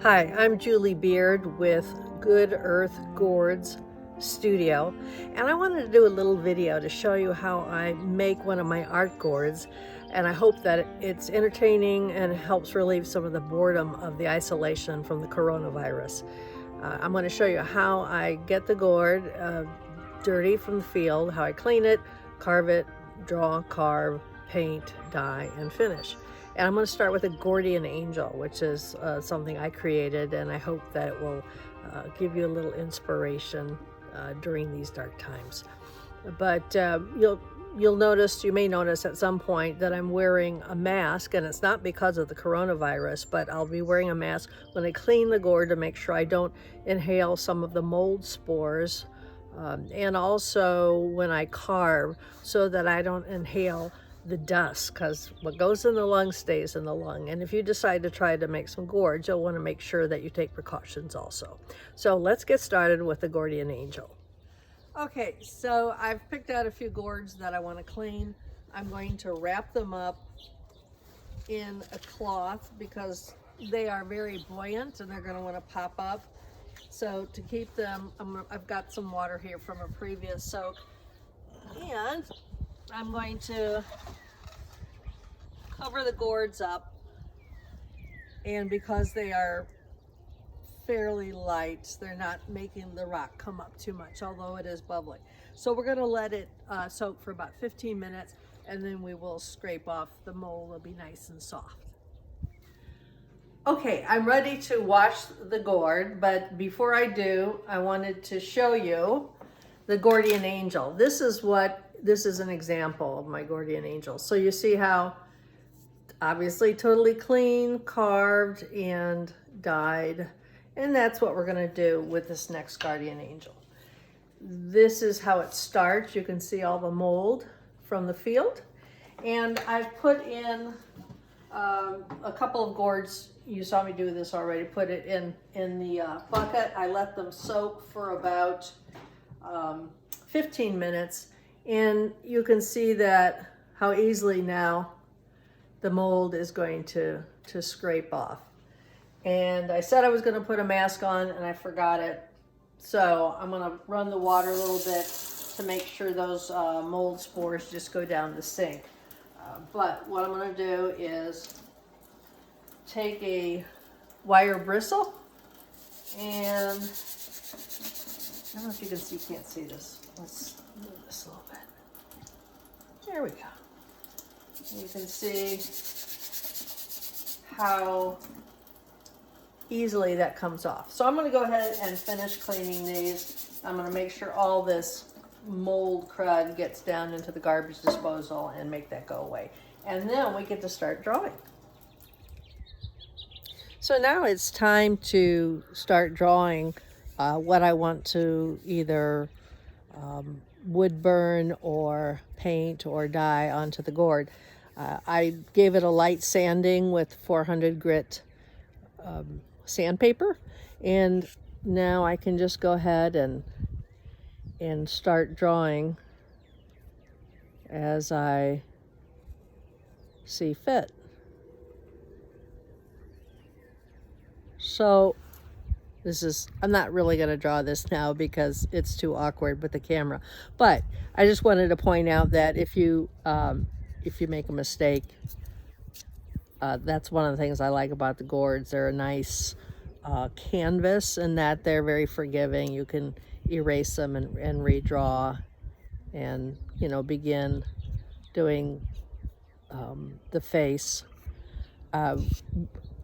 Hi, I'm Julie Beard with Good Earth Gourds Studio, and I wanted to do a little video to show you how I make one of my art gourds, and I hope that it's entertaining and helps relieve some of the boredom of the isolation from the coronavirus. I'm going to show you how I get the gourd dirty from the field, how I clean it, carve it, draw, carve, paint, dye, and finish. And I'm going to start with a Gordian angel, which is something I created, and I hope that it will give you a little inspiration during these dark times. But you may notice at some point that I'm wearing a mask, and it's not because of the coronavirus, but I'll be wearing a mask when I clean the gourd to make sure I don't inhale some of the mold spores, and also when I carve so that I don't inhale the dust, because what goes in the lung stays in the lung. And if you decide to try to make some gourds, you'll want to make sure that you take precautions also. So let's get started with the Gordian angel. Okay, so I've picked out a few gourds that I want to clean. I'm going to wrap them up in a cloth because they are very buoyant and they're going to want to pop up. So to keep them, I've got some water here from a previous soak, and I'm going to cover the gourds up, and because they are fairly light, they're not making the rock come up too much, although it is bubbling. So we're going to let it soak for about 15 minutes, and then we will scrape off the mold. It'll be nice and soft. Okay, I'm ready to wash the gourd, but before I do, I wanted to show you the Gordian angel. This is an example of my Gordian angel. So you see how obviously totally clean, carved, and dyed. And that's what we're gonna do with this next Guardian angel. This is how it starts. You can see all the mold from the field. And I've put in a couple of gourds. You saw me do this already. Put it in the bucket. I let them soak for about 15 minutes. And you can see that how easily now the mold is going to scrape off. And I said I was going to put a mask on and I forgot it. So I'm going to run the water a little bit to make sure those mold spores just go down the sink. But what I'm going to do is take a wire bristle, and I don't know if you can see, can't see this. Let's move this a little bit. There we go. You can see how easily that comes off. So I'm going to go ahead and finish cleaning these. I'm going to make sure all this mold crud gets down into the garbage disposal and make that go away. And then we get to start drawing. So now it's time to start drawing what I want to either wood burn or paint or dye onto the gourd. I gave it a light sanding with 400 grit sandpaper, and now I can just go ahead and start drawing as I see fit. So I'm not really going to draw this now because it's too awkward with the camera, but I just wanted to point out that if you make a mistake, that's one of the things I like about the gourds. They're a nice canvas in that they're very forgiving. You can erase them and redraw, and begin doing the face.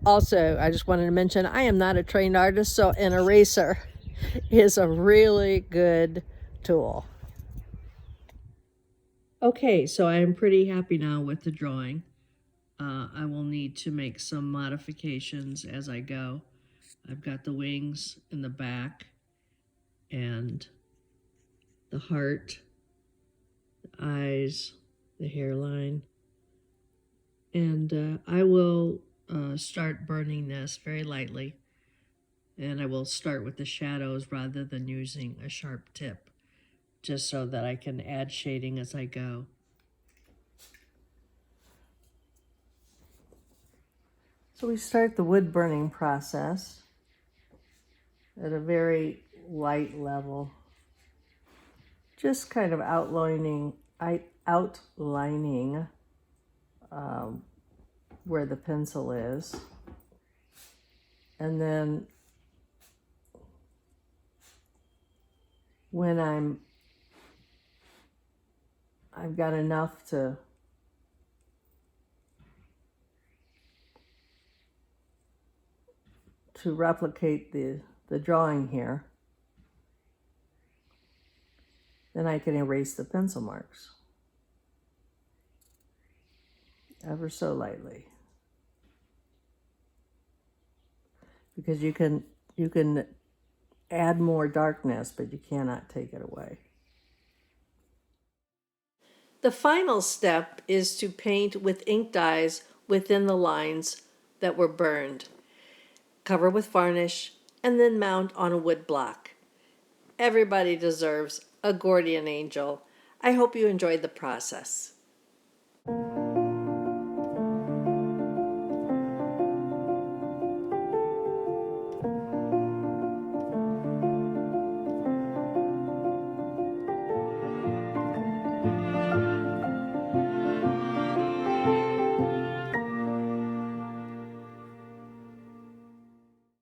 Also, I just wanted to mention I am not a trained artist, so an eraser is a really good tool. Okay, so I am pretty happy now with the drawing. I will need to make some modifications as I go. I've got the wings in the back and the heart, the eyes, the hairline, and I will start burning this very lightly, and I will start with the shadows rather than using a sharp tip, just so that I can add shading as I go. So we start the wood burning process. at a very light level. Just kind of outlining where the pencil is. And then when I've got enough to replicate the drawing here, then I can erase the pencil marks ever so lightly. Because you can add more darkness, but you cannot take it away. The final step is to paint with ink dyes within the lines that were burned. Cover with varnish, and then mount on a wood block. Everybody deserves a Gordian angel. I hope you enjoyed the process.